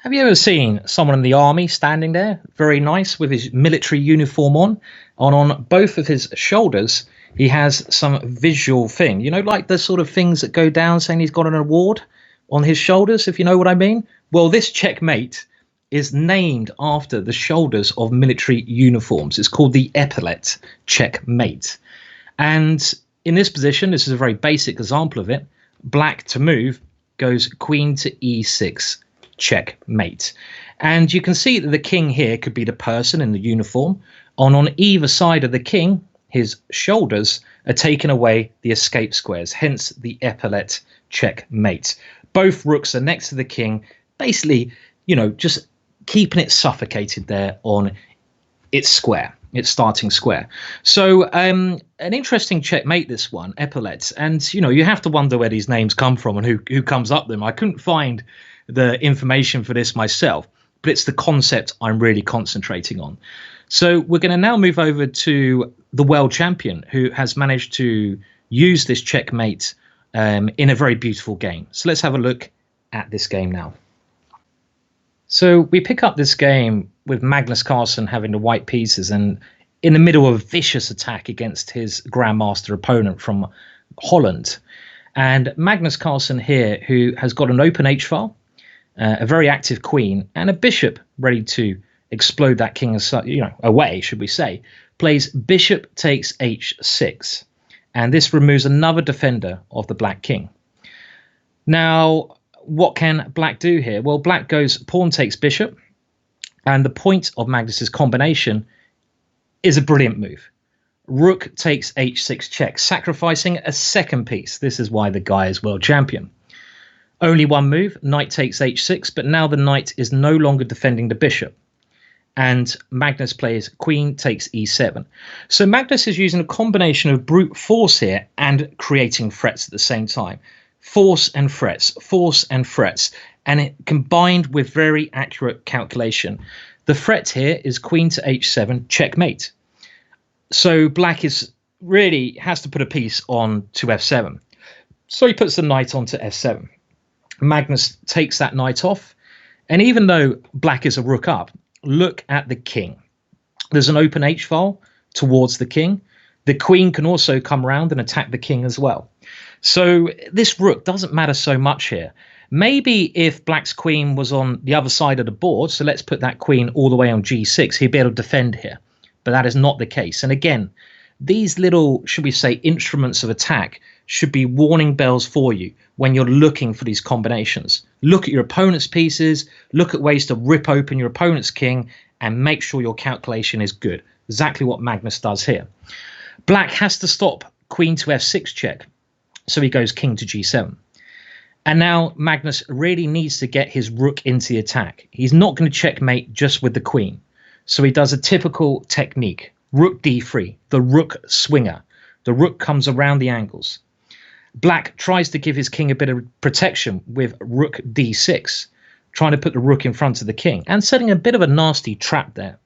Have you ever seen someone in the army standing there, very nice, with his military uniform on, and on both of his shoulders, he has some visual thing, like the sort of things that go down saying he's got an award on his shoulders, if you know what I mean? Well, this checkmate is named after the shoulders of military uniforms. It's called the Epaulette checkmate. And in this position, this is a very basic example of it. Black to move goes queen to e6, checkmate. And you can see that the king here could be the person in the uniform. And on either side of the king, his shoulders are taking away the escape squares, hence the Epaulette checkmate. Both rooks are next to the king, basically, just keeping it suffocated there on its square, its starting square. So an interesting checkmate, this one, Epaulette. And, you have to wonder where these names come from and who comes up with them. I couldn't find the information for this myself, but it's the concept I'm really concentrating on. So we're going to now move over to the world champion, who has managed to use this checkmate in a very beautiful game. So let's have a look at this game now. So we pick up this game with Magnus Carlsen having the white pieces and in the middle of a vicious attack against his grandmaster opponent from Holland. And Magnus Carlsen here, who has got an open h-file, a very active queen, and a bishop ready to explode that king away, should we say, plays bishop takes h6. And this removes another defender of the black king. Now, what can black do here? Well, black goes pawn takes bishop. And the point of Magnus's combination is a brilliant move. Rook takes h6 check, sacrificing a second piece. This is why the guy is world champion. Only one move, knight takes h6, but now the knight is no longer defending the bishop. And Magnus plays queen takes e7. So Magnus is using a combination of brute force here and creating threats at the same time. Force and threats, and it combined with very accurate calculation. The threat here is queen to h7, checkmate. So black has to put a piece on to f7. So he puts the knight onto f7. Magnus takes that knight off, and even though black is a rook up, look at the king. There's an open h-file towards the king. The queen can also come around and attack the king as well. So this rook doesn't matter so much here. Maybe if black's queen was on the other side of the board, so let's put that queen all the way on g6, he'd be able to defend here. But that is not the case. And again, these little, should we say, instruments of attack should be warning bells for you when you're looking for these combinations. Look at your opponent's pieces, look at ways to rip open your opponent's king, and make sure your calculation is good. Exactly what Magnus does here. Black has to stop queen to f6 check, so he goes king to g7. And now Magnus really needs to get his rook into the attack. He's not going to checkmate just with the queen. So he does a typical technique. Rook d3, the rook swinger. The rook comes around the angles. Black tries to give his king a bit of protection with rook d6, trying to put the rook in front of the king and setting a bit of a nasty trap there.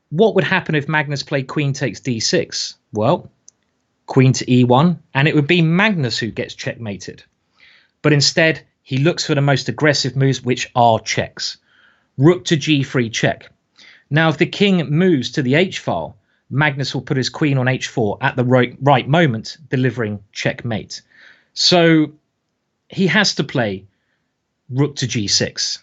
What would happen if Magnus played queen takes d6? Well, queen to e1, and it would be Magnus who gets checkmated. But instead, he looks for the most aggressive moves, which are checks. Rook to g3 check. Now, if the king moves to the h-file, Magnus will put his queen on h4 at the right moment, delivering checkmate. So he has to play rook to g6.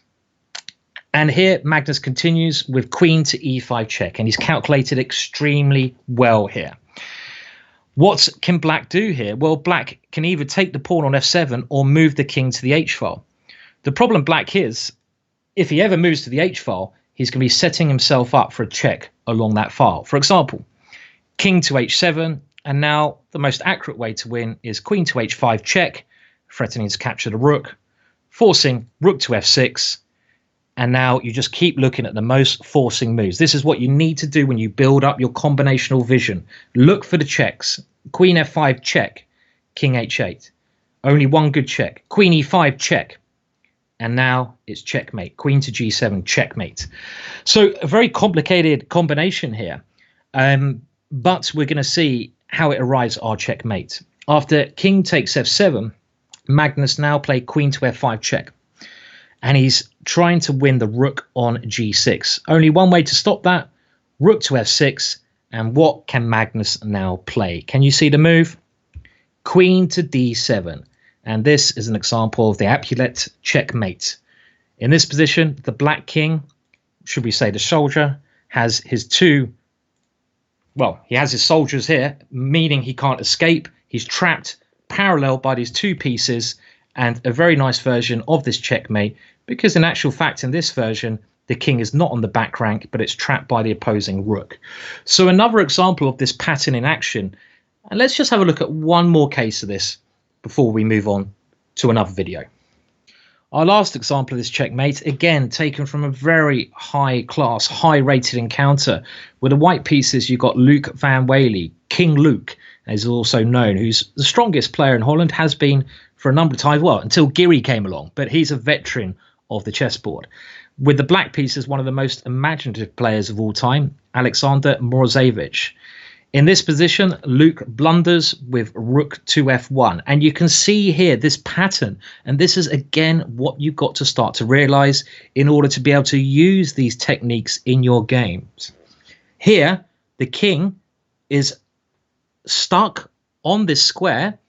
And here Magnus continues with queen to e5 check, and he's calculated extremely well here. What can black do here? Well, black can either take the pawn on f7 or move the king to the h-file. The problem black is, if he ever moves to the h-file, he's going to be setting himself up for a check along that file. For example, king to h7, and now the most accurate way to win is queen to h5 check, threatening to capture the rook, forcing rook to f6, and now you just keep looking at the most forcing moves. This is what you need to do when you build up your combinational vision. Look for the checks. Queen f5 check, king h8. Only one good check. Queen e5 check. And now it's checkmate. Queen to g7, checkmate. So a very complicated combination here. But we're going to see how it arrives at our checkmate. After king takes f7, Magnus now played queen to f5 check. and he's trying to win the rook on g6. Only one way to stop that, rook to f6, and what can Magnus now play? Can you see the move? Queen to d7, and this is an example of the Epaulette checkmate. In this position, the black king, should we say the soldier, has his he has his soldiers here, meaning he can't escape. He's trapped parallel by these two pieces, and a very nice version of this checkmate, because in actual fact, in this version, the king is not on the back rank, but it's trapped by the opposing rook. So another example of this pattern in action. And let's just have a look at one more case of this before we move on to another video. Our last example of this checkmate, again taken from a very high class, high rated encounter. With the white pieces, you've got Luke van Wely, King Luke, as also known, who's the strongest player in Holland, has been for a number of times, well, until Giri came along, but he's a veteran of the chessboard. With the black pieces, one of the most imaginative players of all time, Alexander Morozevich. In this position, Luke blunders with rook to f1. And you can see here this pattern. And this is, again, what you've got to start to realize in order to be able to use these techniques in your games. Here, the king is stuck on this square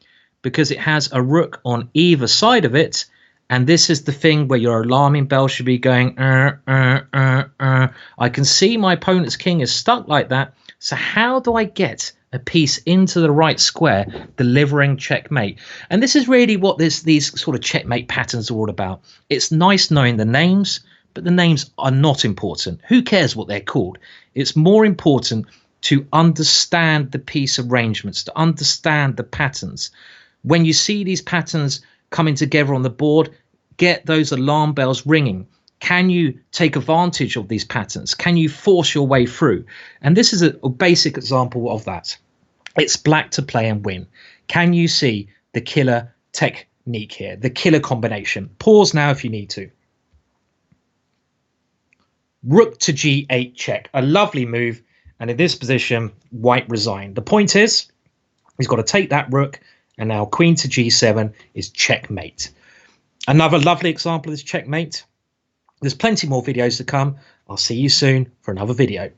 because it has a rook on either side of it. And this is the thing where your alarming bell should be going, I can see my opponent's king is stuck like that. So how do I get a piece into the right square, delivering checkmate? And this is really what these sort of checkmate patterns are all about. It's nice knowing the names, but the names are not important. Who cares what they're called? It's more important to understand the piece arrangements, to understand the patterns. When you see these patterns coming together on the board, get those alarm bells ringing. Can you take advantage of these patterns? Can you force your way through? And this is a basic example of that. It's black to play and win. Can you see the killer technique here, the killer combination? Pause now if you need to. Rook to g8 check, a lovely move. And in this position, white resigned. The point is, he's got to take that rook, and now queen to g7 is checkmate. Another lovely example of this checkmate. There's plenty more videos to come. I'll see you soon for another video.